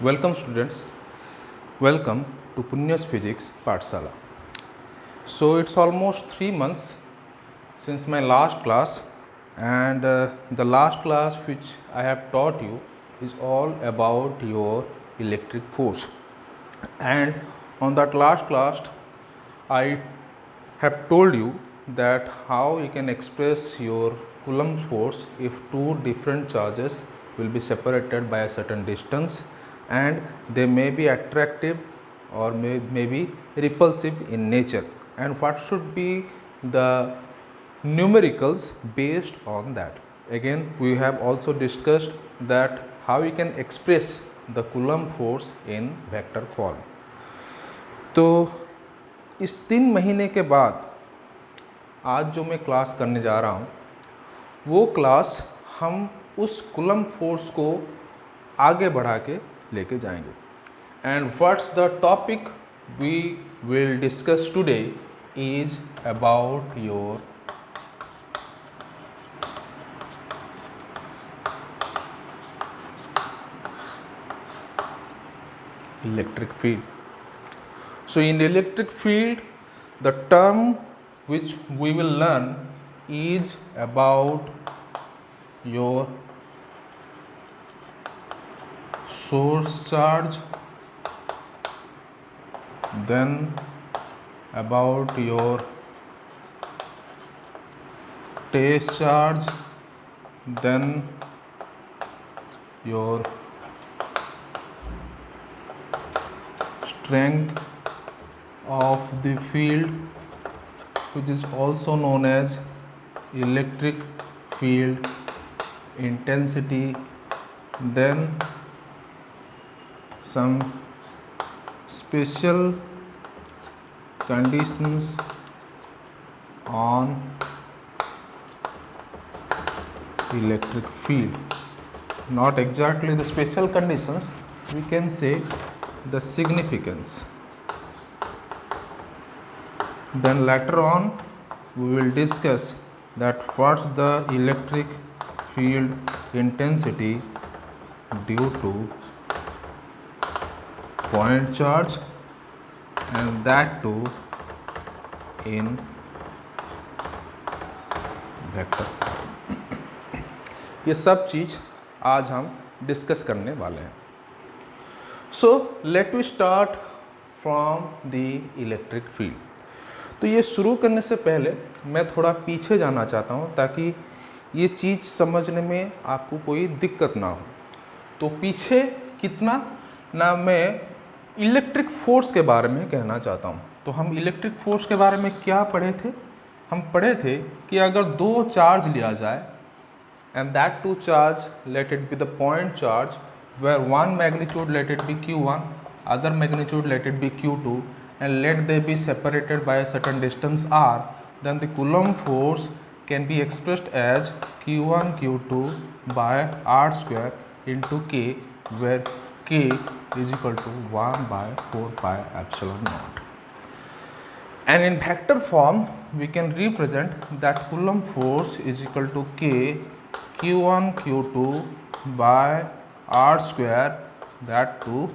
Welcome students, welcome to Punya's Physics Pathshala. So it's almost 3 months since my last class, and the last class which I have taught you is all about your electric force. And on that last class I have told you that how you can express your Coulomb's force if two different charges will be separated by a certain distance and they may be attractive or may be repulsive in nature, and what should be the numericals based on that. Again, we have also discussed that how you can express the Coulomb force in vector form. तो इस 3 महीने के बाद आज जो मैं class करने जा रहा हूँ वो क्लास हम उस कूलम्ब फोर्स को आगे बढ़ा के लेके जाएंगे. And what's the topic we will discuss today is about your electric field. So in the electric field, the term which we will learn is about your source charge, then about your test charge, then your strength of the field, which is also known as electric field intensity, then some special conditions on electric field. Not exactly the special conditions, we can say the significance. Then later on we will discuss that what's the electric field intensity due to point charge, and that too in vector फॉर्म. ये सब चीज़ आज हम discuss करने वाले हैं. So let we start from the electric field. तो ये शुरू करने से पहले मैं थोड़ा पीछे जाना चाहता हूँ ताकि ये चीज़ समझने में आपको कोई दिक्कत ना हो. तो पीछे कितना ना मैं इलेक्ट्रिक फोर्स के बारे में कहना चाहता हूँ. तो हम इलेक्ट्रिक फोर्स के बारे में क्या पढ़े थे? हम पढ़े थे कि अगर दो चार्ज लिया जाए and that two charge let it be the point charge where one magnitude let it be q1, other magnitude let it be q2, and let they be separated by a certain distance r, then the Coulomb force can be expressed as q1 q2 by r square into k, where k is equal to 1 by 4 pi epsilon naught. And in vector form we can represent that Coulomb force is equal to k q1 q2 by r square, that to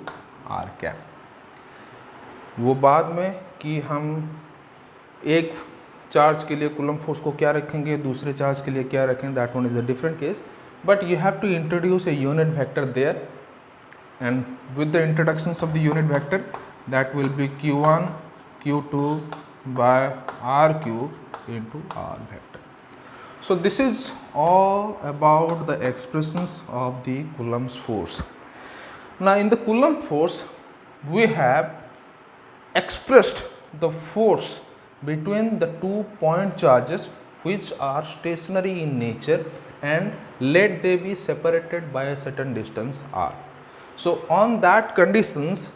r cap. वो बाद में कि हम एक charge के लिए coulomb force को क्या रखेंगे, दूसरे चार्ज के लिए क्या रखेंगे, that one is a different case. But you have to introduce a unit vector there, and with the introductions of the unit vector that will be q1 q2 by r cube into r vector. So this is all about the expressions of the Coulomb's force. Now in the Coulomb force we have expressed the force between the 2 point charges which are stationary in nature and let they be separated by a certain distance r. So on that conditions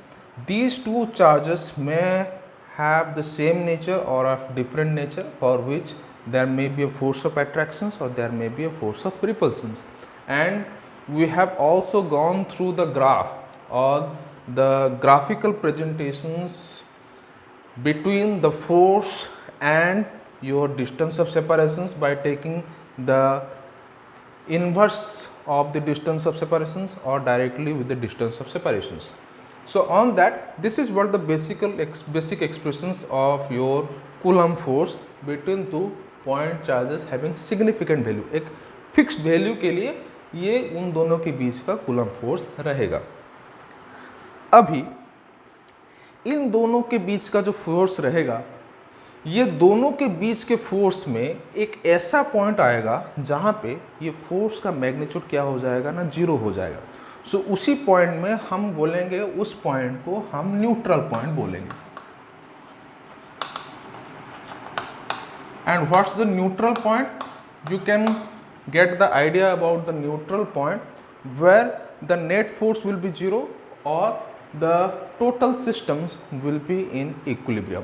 these two charges may have the same nature or of different nature, for which there may be a force of attractions or there may be a force of repulsions. And we have also gone through the graph or the graphical presentations between the force and your distance of separations by taking the inverse of the distance of separations or directly with the distance of separations. So on that, this is what the basic expressions of your Coulomb force between two point charges having significant value. एक fixed value के लिए ये उन दोनों के बीच का Coulomb force रहेगा. अभी इन दोनों के बीच का जो फोर्स रहेगा, ये दोनों के बीच के फोर्स में एक ऐसा पॉइंट आएगा जहाँ पे ये फोर्स का मैग्नीट्यूड क्या हो जाएगा ना, जीरो हो जाएगा. सो उसी पॉइंट में हम बोलेंगे, उस पॉइंट को हम न्यूट्रल पॉइंट बोलेंगे. And what's the neutral point? You can get the idea about the neutral point where the net force will be zero और the total systems will be in equilibrium.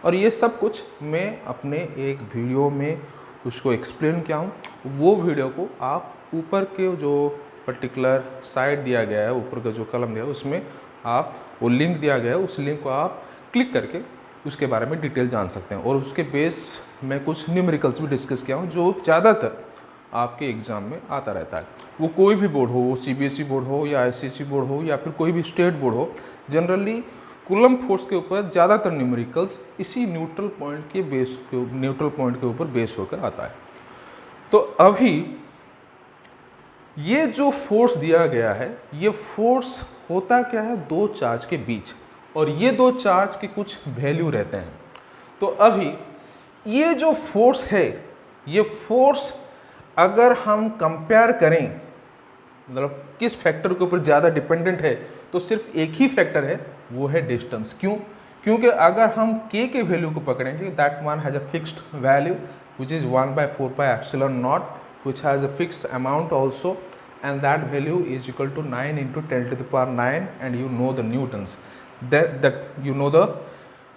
और ये सब कुछ मैं अपने एक वीडियो में उसको एक्सप्लेन किया हूँ. वो वीडियो को आप ऊपर के जो पर्टिकुलर साइड दिया गया है, ऊपर का जो कलम दिया है, उसमें आप वो लिंक दिया गया है, उस लिंक को आप क्लिक करके उसके बारे में डिटेल जान सकते हैं. और उसके बेस में कुछ न्यूमेरिकल्स भी डिस्कस किया हूँ जो ज़्यादातर आपके एग्ज़ाम में आता रहता है. वो कोई भी बोर्ड हो, वो CBSE बोर्ड हो या ICSE बोर्ड हो या फिर कोई भी स्टेट बोर्ड हो, जनरली कूलम्ब फोर्स के ऊपर ज़्यादातर न्यूमेरिकल्स इसी न्यूट्रल पॉइंट के ऊपर बेस होकर आता है. तो अभी ये जो फोर्स दिया गया है, ये फोर्स होता क्या है, दो चार्ज के बीच, और ये दो चार्ज के कुछ वैल्यू रहते हैं. तो अभी ये जो फोर्स है, ये फोर्स अगर हम कंपेयर करें, मतलब किस फैक्टर के ऊपर ज़्यादा डिपेंडेंट है, तो सिर्फ एक ही फैक्टर है, वो है डिस्टेंस. क्यों? क्योंकि अगर हम k के वैल्यू को पकड़ेंगे, that one has a fixed value which is 1/4πε0 which has a fixed amount also, and that value is equal to 9 into 10 to the power 9, and you know the newtons, that you know the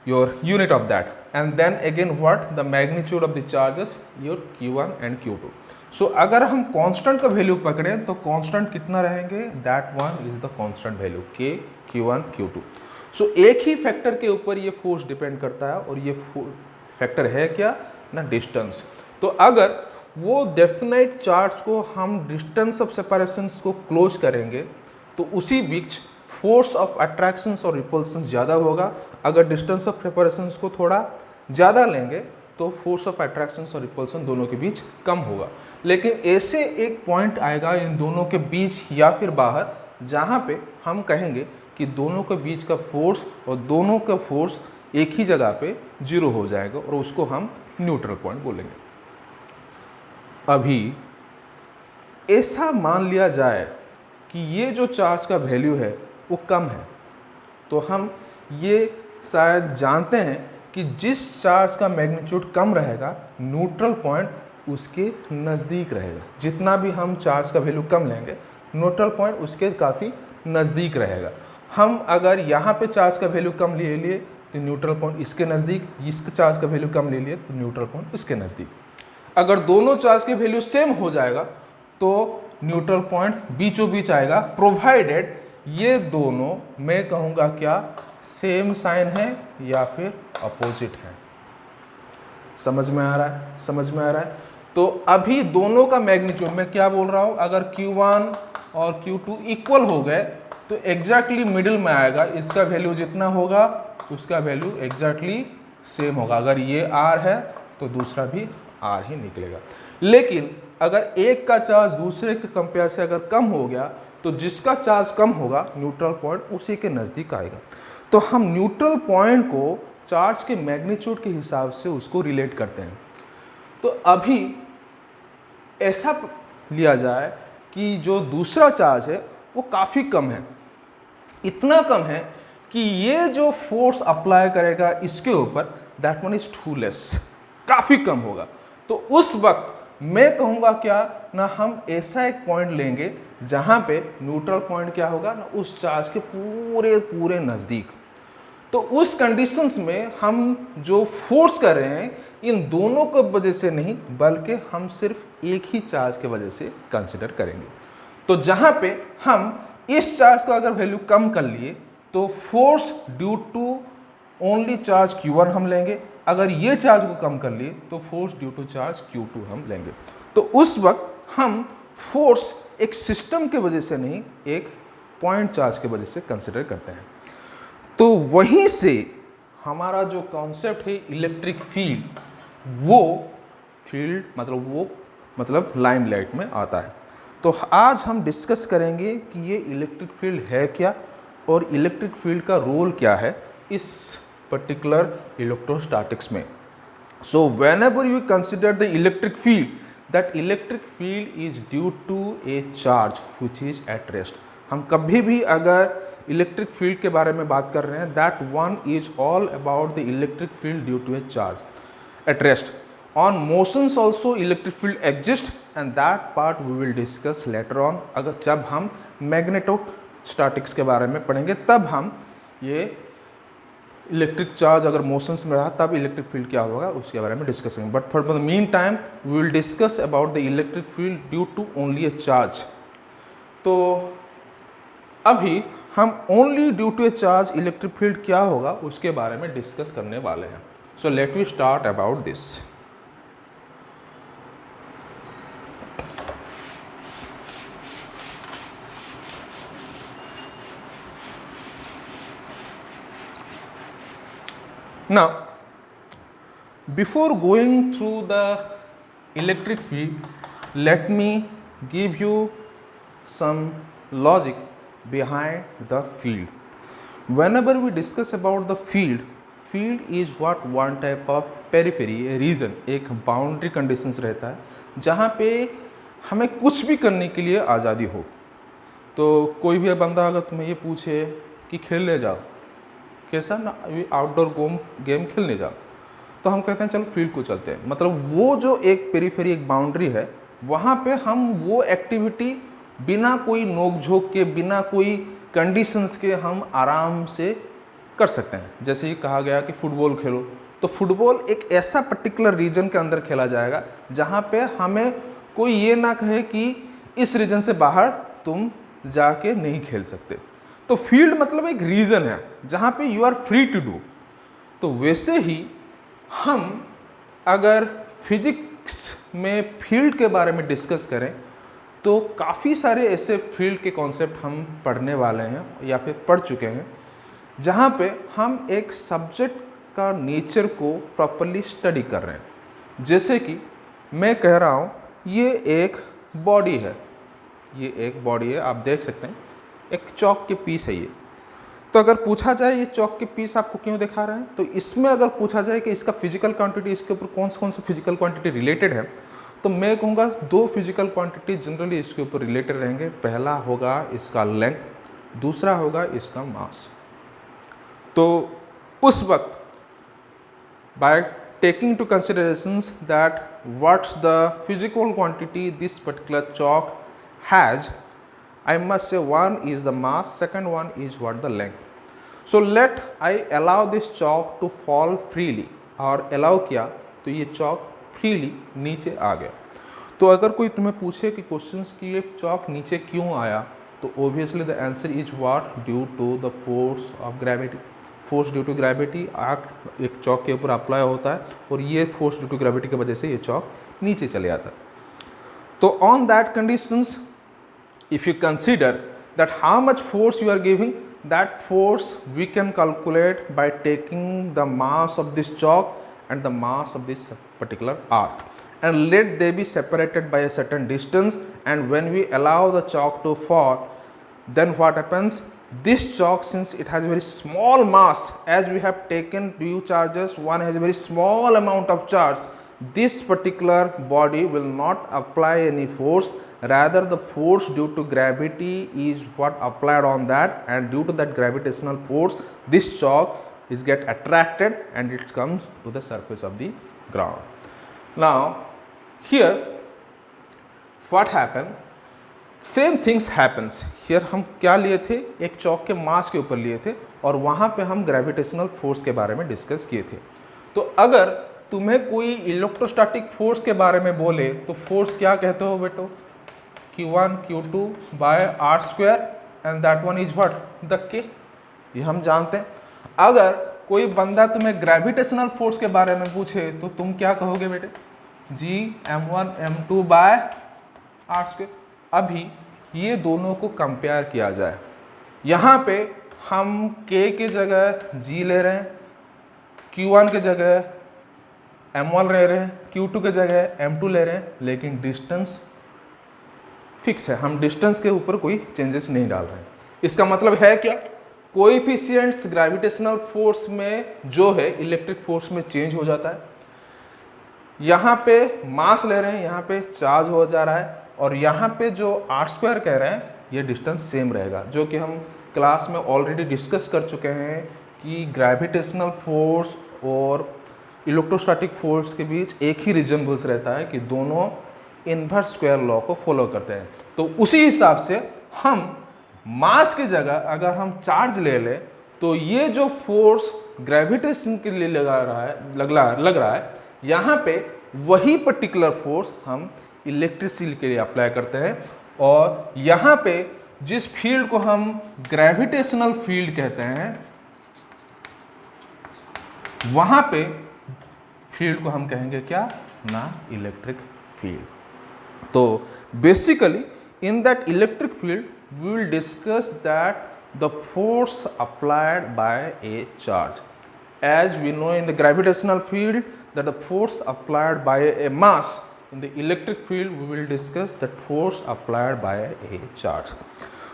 your unit of that. And then again what? The magnitude of the charges, your q1 and q2. So अगर हम constant का value पकड़ें तो constant कितना रहेंगे? That one is the constant value k, q1, q2. सो एक ही factor के ऊपर ये फोर्स डिपेंड करता है, और ये फैक्टर है क्या ना, डिस्टेंस. तो अगर वो डेफिनेट चार्ज को हम डिस्टेंस ऑफ सेपरेशंस को क्लोज करेंगे तो उसी बीच फोर्स ऑफ अट्रैक्शंस और रिपल्शंस ज़्यादा होगा. अगर डिस्टेंस ऑफ सेपरेशंस को थोड़ा ज़्यादा लेंगे तो फोर्स ऑफ अट्रैक्शंस और रिपल्शन दोनों के बीच कम होगा. लेकिन ऐसे एक पॉइंट आएगा इन दोनों के बीच या फिर बाहर, जहाँ पे हम कहेंगे कि दोनों के बीच का फोर्स और दोनों का फोर्स एक ही जगह पे जीरो हो जाएगा, और उसको हम न्यूट्रल पॉइंट बोलेंगे. अभी ऐसा मान लिया जाए कि ये जो चार्ज का वैल्यू है वो कम है, तो हम ये शायद जानते हैं कि जिस चार्ज का मैग्नीट्यूड कम रहेगा, न्यूट्रल पॉइंट उसके नज़दीक रहेगा. जितना भी हम चार्ज का वैल्यू कम लेंगे, न्यूट्रल पॉइंट उसके काफ़ी नज़दीक रहेगा. हम अगर यहाँ पे चार्ज का वैल्यू कम ले लिए तो न्यूट्रल पॉइंट इसके नज़दीक, इसके चार्ज का वैल्यू कम ले लिए तो न्यूट्रल पॉइंट इसके नज़दीक. अगर दोनों चार्ज के वैल्यू सेम हो जाएगा तो न्यूट्रल पॉइंट बीचों बीच आएगा, प्रोवाइडेड ये दोनों, मैं कहूँगा क्या, सेम साइन है या फिर अपोजिट है. समझ में आ रहा है? समझ में आ रहा है? तो अभी दोनों का मैग्नीट्यूड, मैं क्या बोल रहा हूँ, अगर Q1 और Q2 इक्वल हो गए तो एग्जैक्टली मिडिल में आएगा. इसका वैल्यू जितना होगा उसका वैल्यू एग्जैक्टली सेम होगा. अगर ये R है तो दूसरा भी R ही निकलेगा. लेकिन अगर एक का चार्ज दूसरे के कंपेयर से अगर कम हो गया तो जिसका चार्ज कम होगा, न्यूट्रल पॉइंट उसी के नज़दीक आएगा. तो हम न्यूट्रल पॉइंट को चार्ज के मैग्नीट्यूड के हिसाब से उसको रिलेट करते हैं. तो अभी ऐसा लिया जाए कि जो दूसरा चार्ज है वो काफ़ी कम है, इतना कम है कि ये जो फोर्स अप्लाई करेगा इसके ऊपर, that one is too less, काफ़ी कम होगा. तो उस वक्त मैं कहूँगा क्या ना, हम ऐसा एक पॉइंट लेंगे जहाँ पे न्यूट्रल पॉइंट क्या होगा ना, उस चार्ज के पूरे नज़दीक. तो उस कंडीशंस में हम जो फोर्स कर रहे हैं इन दोनों की वजह से नहीं, बल्कि हम सिर्फ एक ही चार्ज के वजह से कंसिडर करेंगे. तो जहाँ पे हम इस चार्ज का अगर वैल्यू कम कर लिए तो force due to only charge Q1 हम लेंगे. अगर ये चार्ज को कम कर लिए तो force due to charge Q2 हम लेंगे. तो उस वक्त हम फोर्स एक सिस्टम के वजह से नहीं, एक पॉइंट चार्ज के वजह से कंसिडर करते हैं। तो वहीं से हमारा जो कॉन्सेप्ट है इलेक्ट्रिक फील्ड, वो फील्ड मतलब लाइमलाइट में आता है। तो आज हम डिस्कस करेंगे कि ये इलेक्ट्रिक फील्ड है क्या और इलेक्ट्रिक फील्ड का रोल क्या है इस पर्टिकुलर इलेक्ट्रोस्टैटिक्स में। So whenever you consider the electric field, that electric field is due to a charge which is at rest. हम कभी भी अगर इलेक्ट्रिक फील्ड के बारे में बात कर रहे हैं, that one is all about the electric field due to a charge at rest. On motions also electric field exists and that part we will discuss later on। अगर जब हम मैग्नेटोस्टैटिक्स के बारे में पढ़ेंगे तब हम ये इलेक्ट्रिक चार्ज अगर मोशंस में रहा तब इलेक्ट्रिक फील्ड क्या होगा उसके बारे में डिस्कस करेंगे। But for the mean time we will discuss about the electric field due to only a charge. तो अभी हम only due to a charge electric field क्या होगा उसके बारे में डिस्कस करने वाले हैं। So let we start about this. Now, before going through the electric field, let me give you some logic behind the field. Whenever we discuss about the field, field is what one type of periphery, a region, एक boundary conditions रहता है जहाँ पे हमें कुछ भी करने के लिए आज़ादी हो। तो कोई भी बंदा अगर तुम्हें ये पूछे कि खेलने जाओ, कैसा ना आउटडोर गेम खेलने जाओ, तो हम कहते हैं चलो फील्ड को चलते हैं। मतलब वो जो एक पेरिफेरी, एक बाउंड्री है, वहाँ पे हम वो एक्टिविटी बिना कोई नोक झोंक के, बिना कोई कंडीशंस के हम आराम से कर सकते हैं। जैसे ही कहा गया कि फुटबॉल खेलो, तो फुटबॉल एक ऐसा पर्टिकुलर रीजन के अंदर खेला जाएगा जहाँ पे हमें कोई ये ना कहे कि इस रीजन से बाहर तुम जाके नहीं खेल सकते। तो फील्ड मतलब एक रीजन है जहाँ पे you are free to do. तो वैसे ही हम अगर फिजिक्स में फील्ड के बारे में डिस्कस करें तो काफ़ी सारे ऐसे फील्ड के कॉन्सेप्ट हम पढ़ने वाले हैं या फिर पढ़ चुके हैं जहाँ पे हम एक सब्जेक्ट का नेचर को प्रॉपरली स्टडी कर रहे हैं। जैसे कि मैं कह रहा हूँ ये एक बॉडी है, ये एक बॉडी है, आप देख सकते हैं एक चौक के पीस है ये। तो अगर पूछा जाए ये चौक के पीस आपको क्यों दिखा रहे हैं, तो इसमें अगर पूछा जाए कि इसका फिजिकल क्वांटिटी, इसके ऊपर कौन से फिजिकल क्वांटिटी रिलेटेड है, तो मैं कहूँगा दो फिजिकल क्वांटिटी जनरली इसके ऊपर रिलेटेड रहेंगे। पहला होगा इसका लेंथ, दूसरा होगा इसका मास। तो उस वक्त by taking to considerations that what's the physical quantity this particular chalk has, I must say one is the mass, second one is what the length. So let I allow this chalk to fall freely, और allow किया तो ये चौक freely नीचे आ गया। तो अगर कोई तुम्हें पूछे कि क्वेश्चंस कि ये चौक नीचे क्यों आया, तो obviously the answer is what due to the force of gravity। Force due to gravity आग एक चौक के ऊपर अप्लाई होता है और ये फोर्स ड्यू टू ग्रेविटी की वजह से ये चौक नीचे चले जाता है। तो on that conditions if you consider that how much force you are giving, that force we can calculate by taking the mass of this chalk and the mass of this particular earth, and let they be separated by a certain distance, and when we allow the chalk to fall, then what happens, this chalk, since it has a very small mass, as we have taken two charges, one has a very small amount of charge, this particular body will not apply any force, rather the force due to gravity is what applied on that, and due to that gravitational force this chalk is get attracted and it comes to the surface of the ground. Now here what happened, same things happens here. हम क्या लिए थे, एक चौक के मास के ऊपर लिए थे और वहाँ पे हम ग्रेविटेशनल फोर्स के बारे में डिस्कस किए थे। तो अगर तुम्हें कोई इलेक्ट्रोस्टैटिक फोर्स के बारे में बोले तो फोर्स क्या कहते हो बेटो, Q1 Q2 by r square and that one is what the K, ये हम जानते हैं। अगर कोई बंदा तुम्हें ग्रेविटेशनल फोर्स के बारे में पूछे तो तुम क्या कहोगे बेटे, G m1 m2 bye r square. अभी ये दोनों को कंपेयर किया जाए, यहाँ पे हम K के जगह G ले रहे हैं, Q1 के जगह M1 ले रहे हैं, Q2 के जगह M2 ले रहे हैं, लेकिन डिस्टेंस फिक्स है, हम डिस्टेंस के ऊपर कोई चेंजेस नहीं डाल रहे हैं। इसका मतलब है क्या, कोएफिशिएंट्स ग्रेविटेशनल फोर्स में जो है इलेक्ट्रिक फोर्स में चेंज हो जाता है। यहाँ पे मास ले रहे हैं, यहाँ पे चार्ज हो जा रहा है, और यहाँ पे जो r² कह रहे हैं ये डिस्टेंस सेम रहेगा, जो कि हम क्लास में ऑलरेडी डिस्कस कर चुके हैं कि ग्रेविटेशनल फोर्स और इलेक्ट्रोस्टैटिक फोर्स के बीच एक ही रिजम्बल्स रहता है कि दोनों इन्वर्स स्क्वायर लॉ को फॉलो करते हैं। तो उसी हिसाब से हम मास की जगह अगर हम चार्ज ले लें तो ये जो फोर्स ग्रेविटेशन के लिए लग रहा है यहाँ पे वही पर्टिकुलर फोर्स हम इलेक्ट्रिसिटी के लिए अप्लाई करते हैं, और यहाँ पे जिस फील्ड को हम ग्रेविटेशनल फील्ड कहते हैं वहां पे फील्ड को हम कहेंगे क्या ना, इलेक्ट्रिक फील्ड। तो basically in that electric field we will discuss that the force applied by a charge, as we know in the gravitational field that the force applied by a mass, in the electric field we will discuss that force applied by a charge.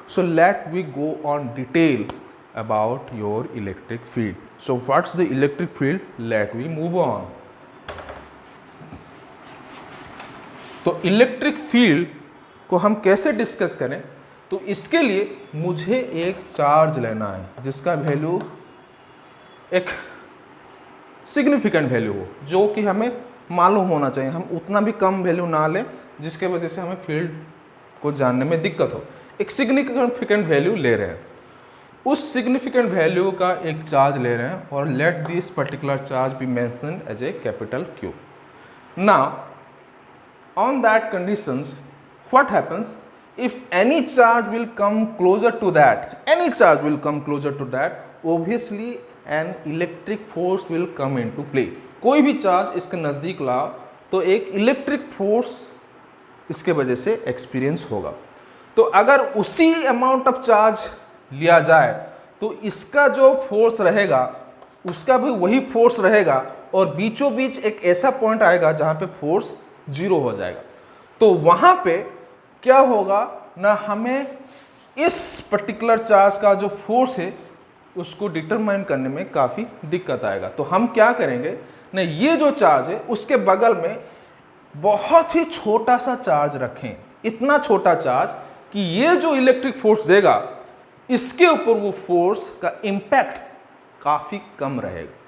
So let we go on detail about your electric field. So what's the electric field? Let we move on. तो electric field को हम कैसे discuss करें, तो इसके लिए मुझे एक चार्ज लेना है जिसका वैल्यू एक सिग्निफिकेंट वैल्यू हो, जो कि हमें मालूम होना चाहिए, हम उतना भी कम वैल्यू ना लें जिसके वजह से हमें फील्ड को जानने में दिक्कत हो। एक सिग्निफिकेंट वैल्यू ले रहे हैं, उस सिग्निफिकेंट वैल्यू का एक चार्ज ले रहे हैं, और let this particular charge be mentioned as a capital Q. Now on that conditions what happens if any charge will come closer to that, obviously an electric force will come into play. कोई भी charge इसके नज़दीक लाओ तो एक electric force इसके वजह से एक्सपीरियंस होगा। तो अगर उसी अमाउंट ऑफ चार्ज लिया जाए तो इसका जो फोर्स रहेगा उसका भी वही फोर्स रहेगा, और बीचों बीच एक ऐसा पॉइंट आएगा जहाँ पे फोर्स 0 हो जाएगा। तो वहाँ पे क्या होगा ना, हमें इस पर्टिकुलर चार्ज का जो फोर्स है उसको डिटरमाइन करने में काफ़ी दिक्कत आएगा। तो हम क्या करेंगे ना, ये जो चार्ज है उसके बगल में बहुत ही छोटा सा चार्ज रखें, इतना छोटा चार्ज कि ये जो इलेक्ट्रिक फोर्स देगा इसके ऊपर वो फोर्स का इम्पैक्ट काफ़ी कम रहेगा।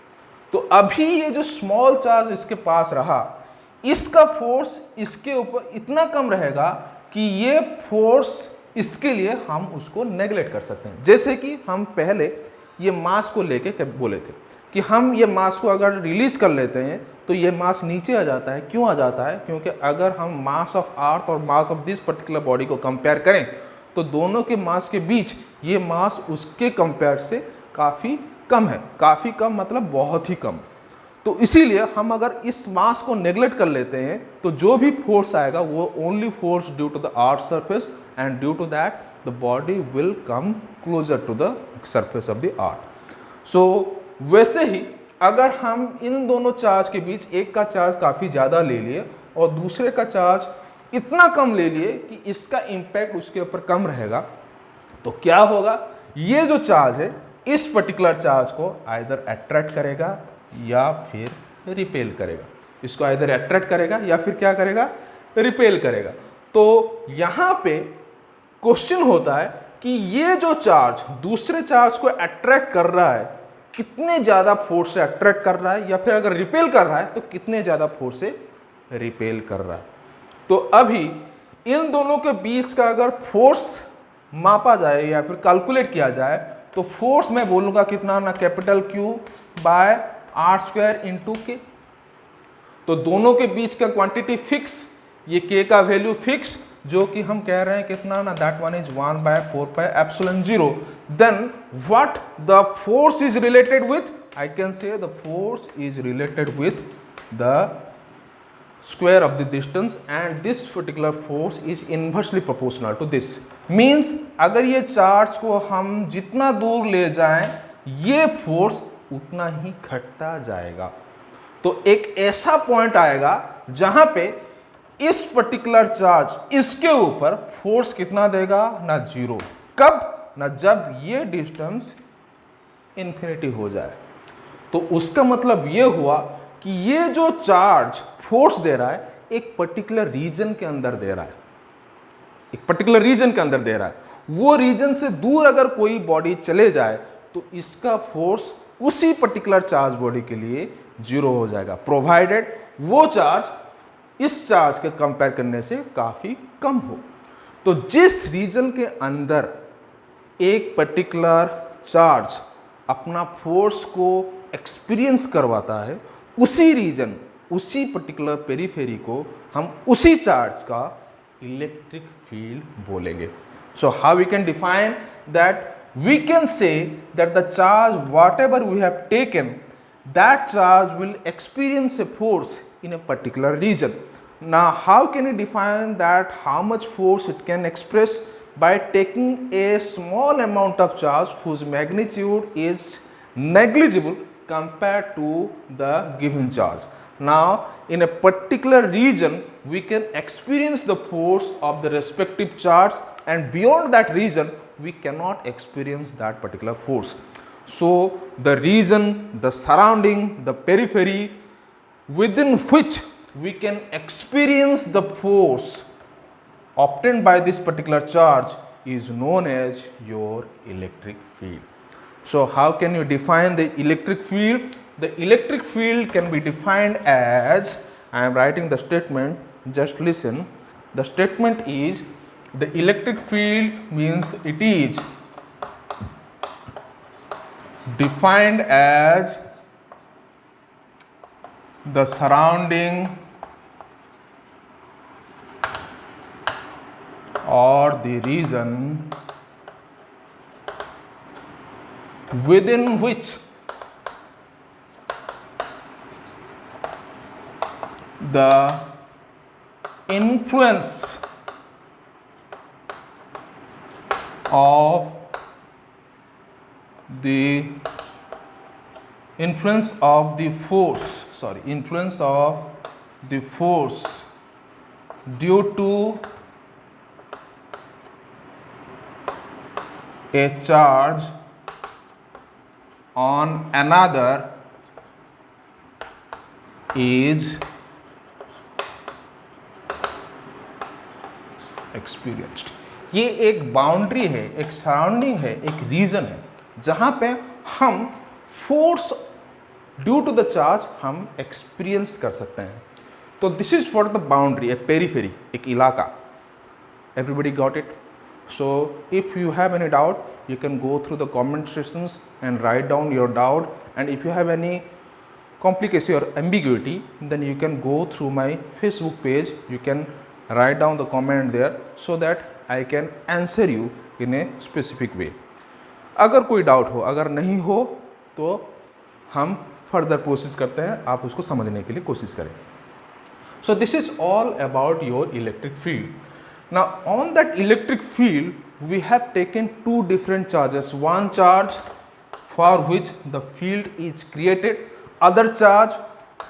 तो अभी ये जो स्मॉल चार्ज इसके पास रहा, इसका फोर्स इसके ऊपर इतना कम रहेगा कि ये फोर्स इसके लिए हम उसको नेगलेक्ट कर सकते हैं। जैसे कि हम पहले ये मास को लेके बोले थे कि हम ये मास को अगर रिलीज कर लेते हैं तो ये मास नीचे आ जाता है। क्यों आ जाता है? क्योंकि अगर हम मास ऑफ अर्थ और mass of this particular body को कंपेयर करें तो दोनों के मास के बीच ये मास उसके कंपेयर से काफ़ी कम है। काफ़ी कम मतलब बहुत ही कम। तो इसीलिए हम अगर इस मास को नेगलेक्ट कर लेते हैं तो जो भी फोर्स आएगा वो only force due to the earth surface, and due to that the body will come closer to the surface of the earth. So वैसे ही अगर हम इन दोनों चार्ज के बीच एक का चार्ज काफ़ी ज़्यादा ले लिए और दूसरे का चार्ज इतना कम ले लिए कि इसका इम्पैक्ट उसके ऊपर कम रहेगा, तो क्या होगा, ये जो चार्ज है इस पर्टिकुलर चार्ज को आइदर अट्रैक्ट करेगा या फिर रिपेल करेगा। इसको आइदर अट्रैक्ट करेगा या फिर क्या करेगा, रिपेल करेगा। तो यहाँ पे क्वेश्चन होता है कि ये जो चार्ज दूसरे चार्ज को अट्रैक्ट कर रहा है कितने ज़्यादा फोर्स से अट्रैक्ट कर रहा है, या फिर अगर रिपेल कर रहा है तो कितने ज़्यादा फोर्स से रिपेल कर रहा है। तो अभी इन दोनों के बीच का अगर फोर्स मापा जाए या फिर कैलकुलेट किया जाए तो फोर्स मैं बोलूँगा कितना ना, capital Q bye r² into के। तो दोनों के बीच का क्वांटिटी फिक्स, ये k का वैल्यू फिक्स, जो कि हम कह रहे हैं कितना ना, that one is 1/4πε0। Then what the force is related with, I can say the force is related with द square of the distance and this particular force is inversely proportional to this. Means अगर ये charge को हम जितना दूर ले जाएं ये फोर्स उतना ही घटता जाएगा। तो एक ऐसा पॉइंट आएगा जहां पे इस पर्टिकुलर चार्ज इसके ऊपर फोर्स कितना देगा, ना जीरो। कब, ना जब ये डिस्टेंस इन्फिनिटी हो जाए। तो उसका मतलब ये हुआ कि ये जो चार्ज फोर्स दे रहा है एक पर्टिकुलर रीजन के अंदर दे रहा है, एक पर्टिकुलर रीजन के अंदर दे रहा है। वो रीजन से दूर अगर कोई बॉडी चले जाए तो इसका फोर्स उसी पर्टिकुलर चार्ज बॉडी के लिए जीरो हो जाएगा, प्रोवाइडेड वो चार्ज इस चार्ज के कंपेयर करने से काफी कम हो। तो जिस रीजन के अंदर एक पर्टिकुलर चार्ज अपना फोर्स को एक्सपीरियंस करवाता है उसी रीजन, उसी पर्टिकुलर पेरिफेरी को हम उसी चार्ज का इलेक्ट्रिक फील्ड बोलेंगे। So how we can define that, we can say that the charge whatever we have taken, that charge will experience a force in a particular region. Now how can you define that how much force it can express? By taking a small amount of charge whose magnitude is negligible compared to the given charge. Now in a particular region we can experience the force of the respective charge, and beyond that region we cannot experience that particular force. So the region, the surrounding, the periphery within which we can experience the force obtained by this particular charge is known as your electric field. So how can you define the electric field? The electric field can be defined as, I am writing the statement, just listen. The statement is, the electric field means it is defined as the surrounding or the region within which the influence of the force due to a charge on another is experienced. ये एक boundary है, एक surrounding है, एक reason है जहां पे हम force due to the charge हम एक्सपीरियंस कर सकते हैं। So this is for the boundary, a periphery, एक इलाका। Everybody got it? So if you have any doubt you can go through the comment sections and write down your doubt, and if you have any complication or ambiguity then you can go through my Facebook page, you can write down the comment there so that I can answer you in a specific way. अगर कोई doubt हो, अगर नहीं हो तो हम further कोशिश करते हैं, आप उसको समझने के लिए कोशिश करें। So this is all about your electric field. Now on that electric field we have taken two different charges, one charge for which the field is created, other charge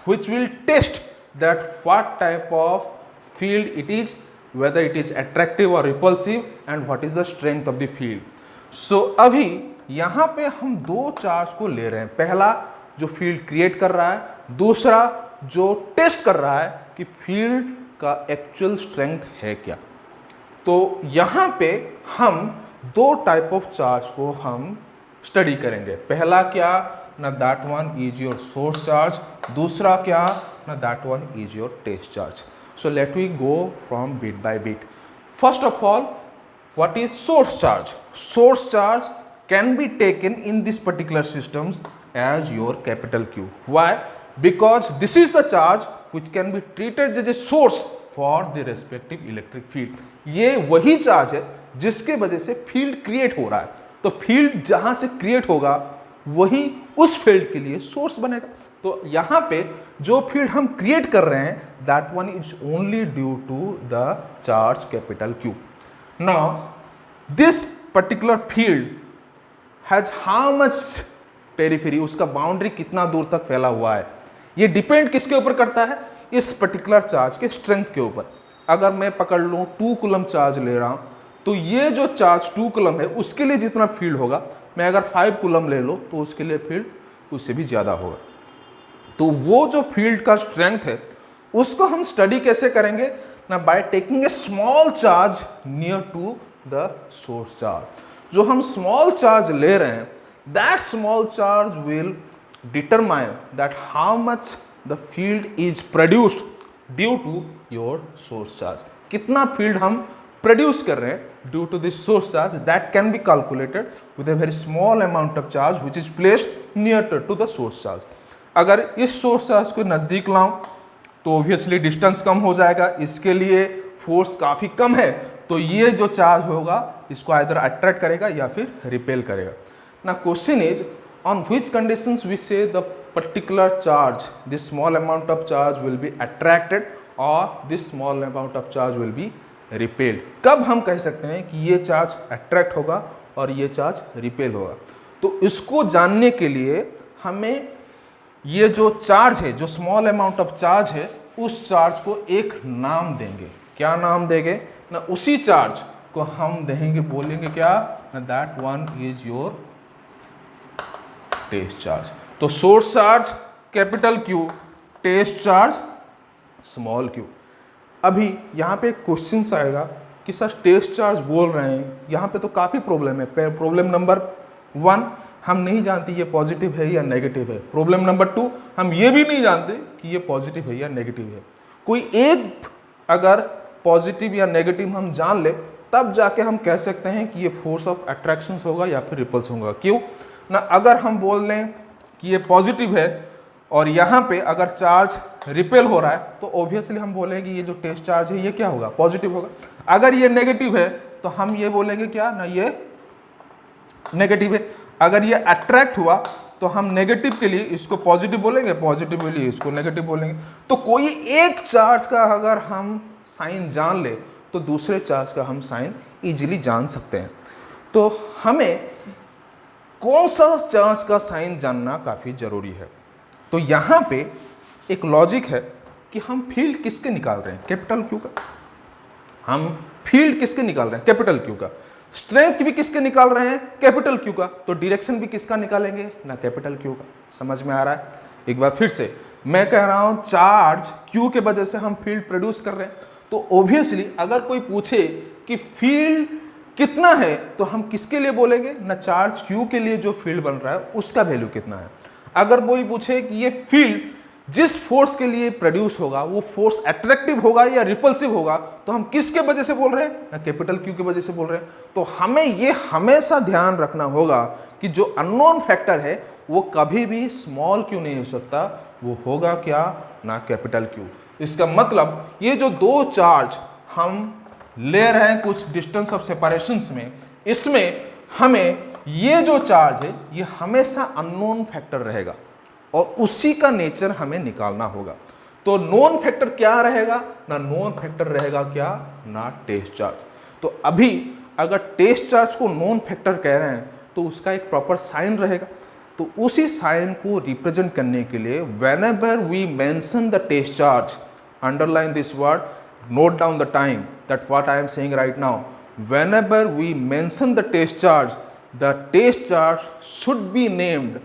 which will test that what type of field it is, whether it is attractive or repulsive, and what is the strength of the field. So अभी यहाँ पे हम दो charge को ले रहे हैं, पहला जो फील्ड क्रिएट कर रहा है, दूसरा जो टेस्ट कर रहा है कि फील्ड का एक्चुअल स्ट्रेंथ है क्या। तो यहाँ पे हम दो टाइप ऑफ चार्ज को हम स्टडी करेंगे। पहला क्या, ना that one is your source charge, दूसरा क्या, ना that one is your test charge. So let we go from bit by bit. First of all, what is source charge? Source charge can be taken in this particular systems as your capital Q. Why? Because this is the charge which can be treated as a source for the respective electric field. ये वही charge है जिसके वजह से field create हो रहा है। तो फील्ड जहां से क्रिएट होगा वही उस फील्ड के लिए सोर्स बनेगा। तो यहाँ पे जो फील्ड हम क्रिएट कर रहे हैं that one is only due to the charge capital Q. Now this particular field has how much periphery, उसका बाउंड्री कितना दूर तक फैला हुआ है, ये डिपेंड किसके ऊपर करता है, इस पर्टिकुलर चार्ज के स्ट्रेंथ के ऊपर. अगर मैं पकड़ लूँ 2 कूलम चार्ज ले रहा हूँ तो ये जो चार्ज 2 कूलम है उसके लिए जितना फील्ड होगा, मैं अगर 5 कूलम ले लो तो उसके लिए फील्ड उससे भी ज़्यादा होगा. तो वो जो फील्ड का स्ट्रेंथ है उसको हम स्टडी कैसे करेंगे ना, by taking a small charge near to the source charge. जो हम स्मॉल चार्ज ले रहे हैं that small charge will determine that how much the field is produced due to your source charge. कितना फील्ड हम प्रोड्यूस कर रहे हैं due to this source charge, that can be calculated with a very small amount of charge which is placed near to the source charge. अगर इस source charge को नज़दीक लाऊं तो ऑब्वियसली डिस्टेंस कम हो जाएगा, इसके लिए फोर्स काफ़ी कम है, तो ये जो चार्ज होगा इसको आइदर अट्रैक्ट करेगा या फिर रिपेल करेगा. ना question is on which conditions we say the particular charge, this small amount of charge will be attracted और this small amount of charge will be repelled. कब हम कह सकते हैं कि ये चार्ज अट्रैक्ट होगा और ये चार्ज रिपेल होगा. तो इसको जानने के लिए हमें ये जो चार्ज है, जो स्मॉल अमाउंट ऑफ चार्ज है, उस चार्ज को एक नाम देंगे. क्या नाम देंगे ना, उसी चार्ज को हम देंगे, बोलेंगे क्या ना, that one is your test charge. तो source charge capital Q, test charge small q. अभी यहाँ पे क्वेश्चन आएगा कि सर टेस्ट चार्ज बोल रहे हैं, यहाँ पे तो काफ़ी प्रॉब्लम है. प्रॉब्लम नंबर 1, हम नहीं जानते ये पॉजिटिव है या नेगेटिव है. प्रॉब्लम नंबर 2, हम ये भी नहीं जानते कि ये पॉजिटिव है या नेगेटिव है. कोई एक अगर पॉजिटिव या नेगेटिव हम जान ले तब जाके हम कह सकते हैं कि ये फोर्स ऑफ अट्रैक्शन होगा या फिर रिपल्स होगा. क्यों ना, अगर हम बोल लें कि ये पॉजिटिव है और यहाँ पे अगर चार्ज रिपेल हो रहा है तो ऑब्वियसली हम बोलेंगे कि ये जो टेस्ट चार्ज है ये क्या होगा, पॉजिटिव होगा. अगर ये नेगेटिव है तो हम ये बोलेंगे क्या ना, ये नेगेटिव है. अगर ये अट्रैक्ट हुआ तो हम नेगेटिव के लिए इसको पॉजिटिव बोलेंगे, पॉजिटिव के लिए इसको नेगेटिव बोलेंगे. तो कोई एक चार्ज का अगर हम साइन जान ले तो दूसरे चार्ज का हम साइन इजीली जान सकते हैं. तो हमें कौन सा चार्ज का साइन जानना काफ़ी ज़रूरी है. तो यहाँ पे एक लॉजिक है कि हम फील्ड किसके निकाल रहे हैं, कैपिटल Q का. हम फील्ड किसके निकाल रहे हैं, कैपिटल Q का. स्ट्रेंथ भी किसके निकाल रहे हैं, कैपिटल Q का. तो डायरेक्शन भी किसका निकालेंगे ना, कैपिटल Q का. समझ में आ रहा है. एक बार फिर से मैं कह रहा हूँ चार्ज Q के वजह से हम फील्ड प्रोड्यूस कर रहे हैं. तो ऑब्वियसली अगर कोई पूछे कि फील्ड कितना है तो हम किसके लिए बोलेंगे ना, चार्ज Q के लिए जो फील्ड बन रहा है उसका वैल्यू कितना है. अगर कोई पूछे कि ये फील्ड जिस फोर्स के लिए प्रोड्यूस होगा वो फोर्स अट्रैक्टिव होगा या रिपल्सिव होगा, तो हम किसके वजह से बोल रहे हैं ना, कैपिटल Q की वजह से बोल रहे हैं. तो हमें ये हमेशा ध्यान रखना होगा कि जो अननोन फैक्टर है वो कभी भी स्मॉल q नहीं हो सकता, वो होगा क्या ना, कैपिटल Q. इसका मतलब ये जो दो चार्ज हम ले रहे हैं कुछ डिस्टेंस ऑफ सेपरेशंस में, इसमें हमें ये जो चार्ज है ये हमेशा अननोन फैक्टर रहेगा और उसी का नेचर हमें निकालना होगा. तो नोन फैक्टर क्या रहेगा ना, नोन फैक्टर रहेगा क्या ना, टेस्ट चार्ज. तो अभी अगर टेस्ट चार्ज को नोन फैक्टर कह रहे हैं तो उसका एक प्रॉपर साइन रहेगा. तो उसी साइन को रिप्रेजेंट करने के लिए whenever we mention the test charge, underline this word, note down the time that what I am saying right now. Whenever we mention the test charge should be named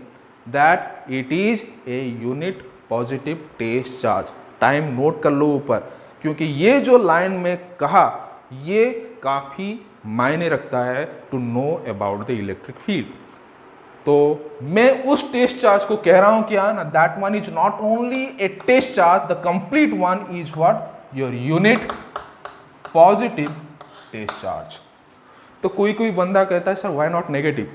that it is a unit positive test charge. Time note कर लो ऊपर, क्योंकि ये जो line में कहा ये काफ़ी मायने रखता है to know about the electric field. तो मैं उस टेस्ट चार्ज को कह रहा हूं क्या ना, that one is not only a test charge, the complete one is what, your unit positive test charge. तो कोई बंदा कहता है sir why not negative,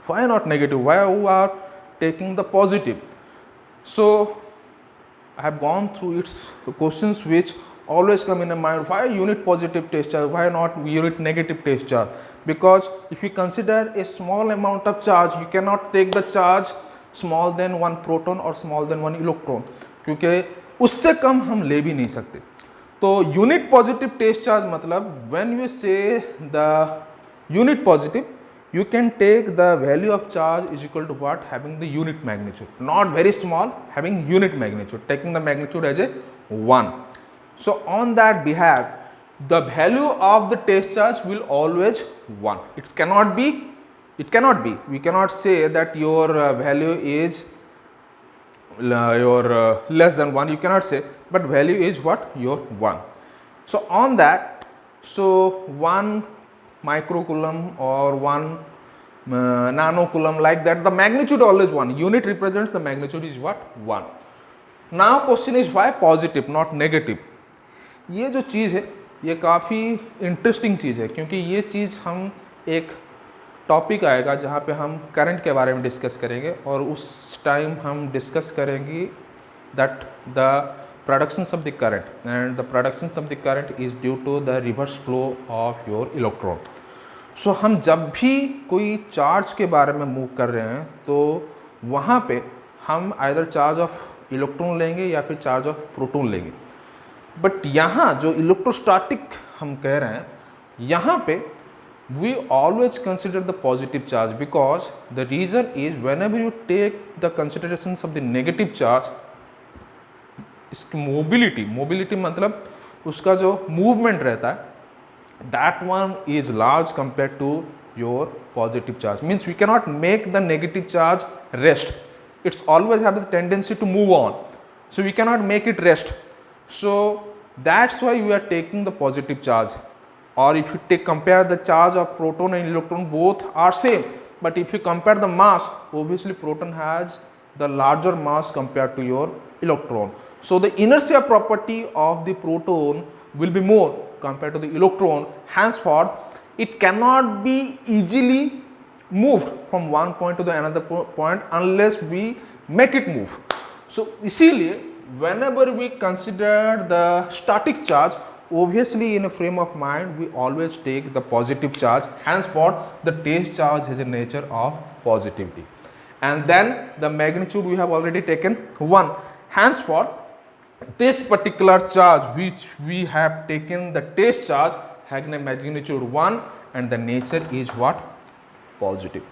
why not negative, why you are taking the positive. So I have gone through its questions which always come in my mind, why unit positive test charge, why not unit negative test charge. Because if you consider a small amount of charge, you cannot take the charge small than 1 proton और small than 1 electron, क्योंकि उससे कम हम ले भी नहीं सकते। तो यूनिट पॉजिटिव टेस्ट चार्ज मतलब when you say the unit positive, you can take the value of charge is equal to what? Having the unit magnitude, not very small, having unit magnitude, taking the magnitude as a 1. So on that behalf, the value of the test charge will always 1. It cannot be, we cannot say that your value is less than 1, you cannot say, but value is what? Your 1. So on that, so 1 microcoulomb or 1 nanocoulomb, like that, the magnitude always 1. Unit represents the magnitude is what? 1. Now question is why positive not negative? ये जो चीज़ है ये काफ़ी interesting चीज़ है, क्योंकि ये चीज़ हम एक टॉपिक आएगा जहाँ पे हम करंट के बारे में डिस्कस करेंगे, और उस टाइम हम डिस्कस करेंगे that the productions of the current, and the productions of the current is due to the reverse flow of your electron. So हम जब भी कोई चार्ज के बारे में मूव कर रहे हैं तो वहाँ पे हम आइदर चार्ज ऑफ इलेक्ट्रॉन लेंगे या फिर चार्ज ऑफ प्रोटॉन लेंगे। बट यहाँ जो इलेक्ट्रोस्टैटिक हम कह रहे हैं, यहाँ पे we always consider the positive charge, because the reason is whenever you take the considerations of the negative charge, इसकी मोबिलिटी मतलब उसका जो मूवमेंट रहता है, that one is large compared to your positive charge. Means we cannot make the negative charge rest. It's always have the tendency to move on. So we cannot make it rest. So that's why we are taking the positive charge. Or if you compare the charge of proton and electron, both are same. But if you compare the mass, obviously proton has the larger mass compared to your electron. So the inertia property of the proton will be more compared to the electron. Henceforth, it cannot be easily moved from one point to the another point unless we make it move. So इसीलिए whenever we consider the static charge, obviously in a frame of mind we always take the positive charge. Henceforth, the test charge has a nature of positivity, and then the magnitude we have already taken 1. Henceforth, this particular charge which we have taken the test charge has a magnitude 1, and the nature is what? Positive.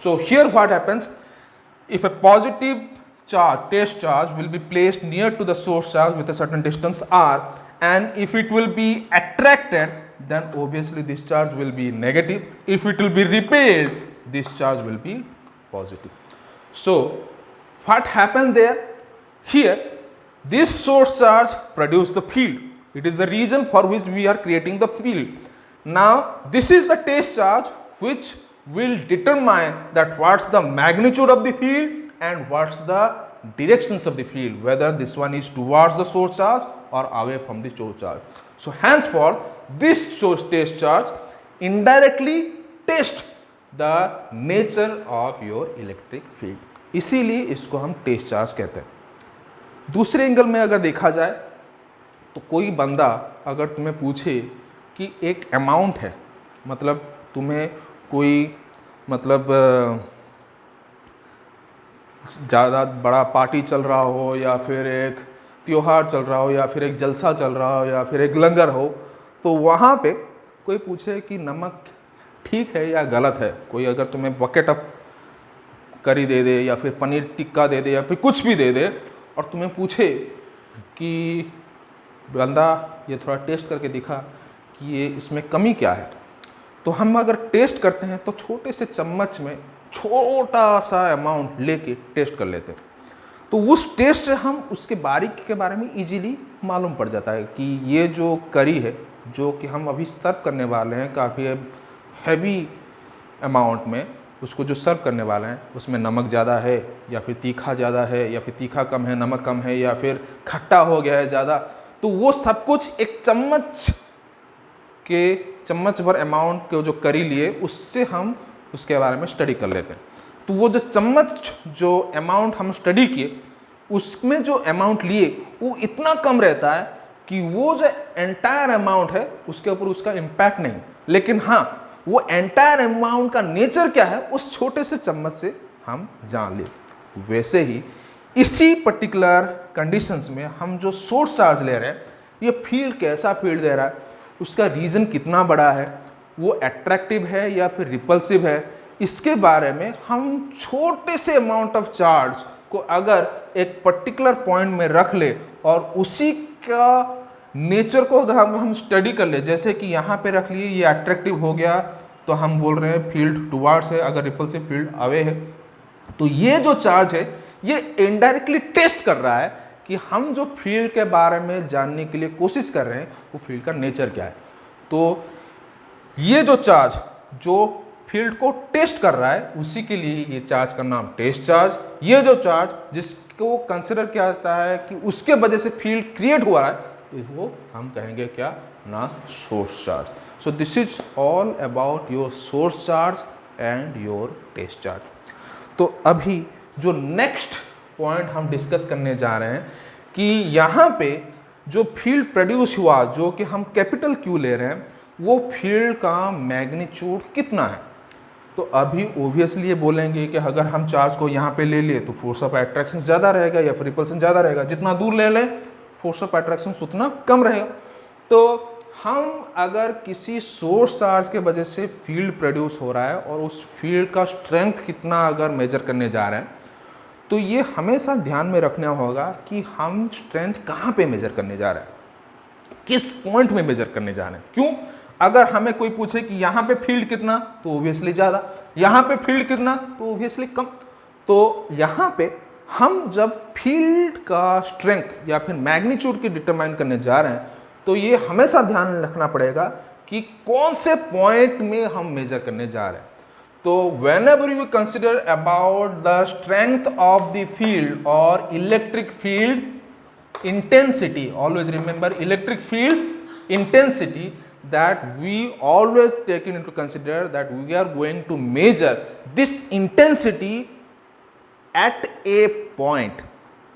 So here what happens, if a positive charge, test charge will be placed near to the source charge with a certain distance r, and if it will be attracted, then obviously this charge will be negative. If it will be repelled, this charge will be positive. So what happened there? Here this source charge produces the field. It is the reason for which we are creating the field. Now this is the test charge which will determine that what's the magnitude of the field and what's the directions of the field, whether this one is towards the source charge or away from the source charge. So henceforth, this source test charge indirectly tests the nature of your electric field. इसीलिए इसको हम test charge कहते हैं। दूसरे angle में अगर देखा जाए तो कोई बंदा अगर तुम्हें पूछे कि एक अमाउंट है, मतलब तुम्हें कोई मतलब ज़्यादा बड़ा पार्टी चल रहा हो या फिर एक त्योहार चल रहा हो या फिर एक जलसा चल रहा हो या फिर एक लंगर हो, तो वहाँ पे कोई पूछे कि नमक ठीक है या गलत है, कोई अगर तुम्हें बकेट ऑफ करी दे दे या फिर पनीर टिक्का दे दे या फिर कुछ भी दे दे और तुम्हें पूछे कि बंदा ये थोड़ा टेस्ट करके दिखा कि ये इसमें कमी क्या है, तो हम अगर टेस्ट करते हैं तो छोटे से चम्मच में छोटा सा अमाउंट लेके टेस्ट कर लेते हैं। तो उस टेस्ट से हम उसके बारीकी के बारे में इजीली मालूम पड़ जाता है कि ये जो करी है जो कि हम अभी सर्व करने वाले हैं काफ़ी हैवी अमाउंट में, उसको जो सर्व करने वाले हैं उसमें नमक ज़्यादा है या फिर तीखा ज़्यादा है या फिर तीखा कम है, नमक कम है या फिर खट्टा हो गया है ज़्यादा, तो वो सब कुछ एक चम्मच भर अमाउंट के जो करी लिए उससे हम उसके बारे में स्टडी कर लेते हैं। तो वो जो चम्मच जो अमाउंट हम स्टडी किए उसमें जो अमाउंट लिए वो इतना कम रहता है कि वो जो एंटायर अमाउंट है उसके ऊपर उसका इम्पैक्ट नहीं, लेकिन हाँ वो एंटायर अमाउंट का नेचर क्या है उस छोटे से चम्मच से हम जान ले। वैसे ही इसी पर्टिकुलर कंडीशंस में हम जो सोर्स चार्ज ले रहे हैं, ये फील्ड कैसा फील्ड दे रहा है, उसका रीजन कितना बड़ा है, वो अट्रैक्टिव है या फिर रिपल्सिव है, इसके बारे में हम छोटे से अमाउंट ऑफ चार्ज को अगर एक पर्टिकुलर पॉइंट में रख ले और उसी का नेचर को अगर हम स्टडी कर ले, जैसे कि यहाँ पे रख लिए ये अट्रैक्टिव हो गया तो हम बोल रहे हैं फील्ड टुवार्ड्स है, अगर रिपल्सिव फील्ड अवे है, तो ये जो चार्ज है ये इनडायरेक्टली टेस्ट कर रहा है कि हम जो फील्ड के बारे में जानने के लिए कोशिश कर रहे हैं वो फील्ड का नेचर क्या है। तो ये जो चार्ज जो फील्ड को टेस्ट कर रहा है उसी के लिए ये चार्ज का नाम टेस्ट चार्ज। ये जो चार्ज जिसको कंसिडर किया जाता है कि उसके वजह से फील्ड क्रिएट हुआ है, इसको हम कहेंगे क्या ना, source charge. So this is all about your source charge and your test charge. तो अभी जो नेक्स्ट पॉइंट हम डिस्कस करने जा रहे हैं कि यहाँ पे जो फील्ड प्रोड्यूस हुआ, जो कि हम कैपिटल क्यू ले रहे हैं, वो फील्ड का मैग्नीट्यूड कितना है। तो अभी ओब्वियसली ये बोलेंगे कि अगर हम चार्ज को यहाँ पे ले लिए तो फोर्स ऑफ अट्रैक्शन ज़्यादा रहेगा या फिर रिपल्सन ज़्यादा रहेगा, जितना दूर ले लें फोर्स ऑफ अट्रैक्शन उतना कम रहेगा। तो हम अगर किसी सोर्स चार्ज के वजह से फील्ड प्रोड्यूस हो रहा है और उस फील्ड का स्ट्रेंथ कितना अगर मेजर करने जा रहे हैं, तो ये हमेशा ध्यान में रखना होगा कि हम स्ट्रेंथ कहाँ पे मेजर करने जा रहे हैं, किस पॉइंट में मेजर करने जा रहे हैं। क्यों? अगर हमें कोई पूछे कि यहाँ पे फील्ड कितना, तो ओब्वियसली ज़्यादा, यहाँ पे फील्ड कितना, तो ओब्वियसली कम। तो यहाँ पे हम जब फील्ड का स्ट्रेंथ या फिर मैग्नीट्यूड की डिटरमाइन करने जा रहे हैं, तो ये हमेशा ध्यान रखना पड़ेगा कि कौन से पॉइंट में हम मेजर करने जा रहे हैं। तो whenever you consider about the strength of the field or electric field intensity, always remember electric field intensity, that we always take into consider that we are going to measure this intensity at a point.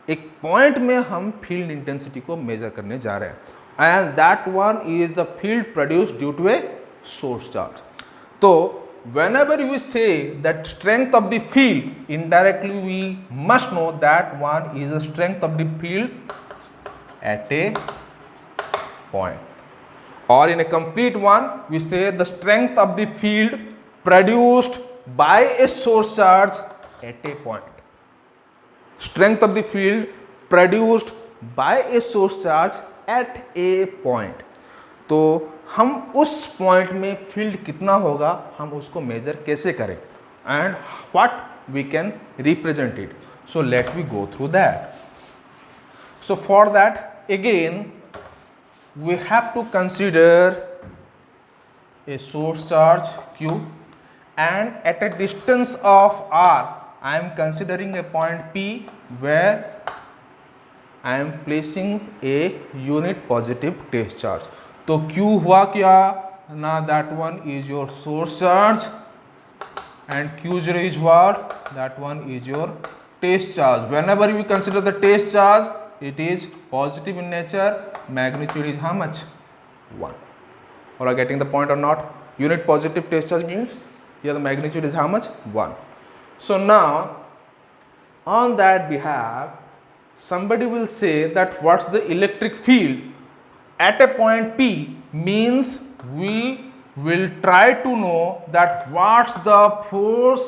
एक point में हम field intensity को major करने जा रहे हैं and that one is the field produced due to a source charge. तो whenever you say that strength of the field, indirectly we must know that one is the strength of the field at a point, or in a complete one we say the strength of the field produced by a source charge at a point. Strength of the field produced by a source charge at a point. तो हम उस point में field कितना होगा हम उसको measure कैसे करें and what we can represent it. So let we go through that. So for that again we have to consider a source charge q and at a distance of r I am considering a point p where I am placing a unit positive test charge. तो q हुआ क्या ना, that one is your source charge and q0 is what, that one is your test charge. Whenever we consider the test charge, it is positive in nature, magnitude is how much, 1. Or are getting the point or not? Unit positive test charge means here the magnitude is how much, 1. So now on that behalf somebody will say that what's the electric field at a point P, means we will try to know that what's the force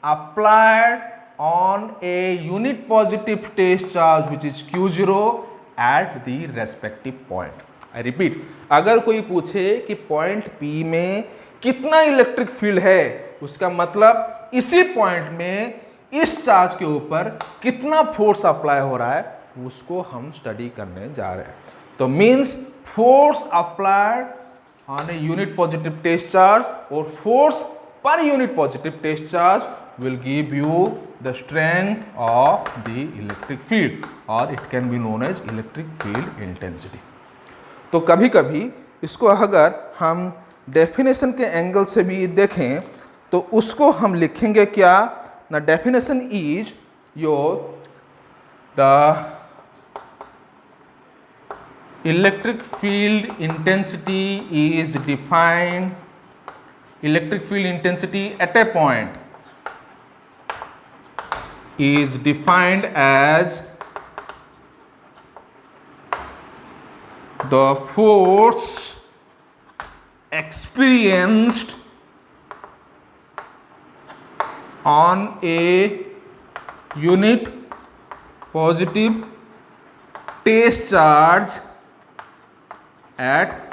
applied on a unit positive test charge which is Q0 at the respective point. I repeat, अगर कोई पूछे कि point P में कितना electric field है, उसका मतलब इसी पॉइंट में इस चार्ज के ऊपर कितना फोर्स अप्लाई हो रहा है उसको हम स्टडी करने जा रहे हैं। तो means force applied on a unit positive test charge और force per unit positive test charge will give you the strength of the electric field or it can be known as electric field intensity. तो कभी कभी इसको अगर हम definition के angle से भी देखें तो उसको हम लिखेंगे क्या ना, definition is your the electric field intensity is defined, electric field intensity at a point is defined as the force experienced on a unit positive test charge at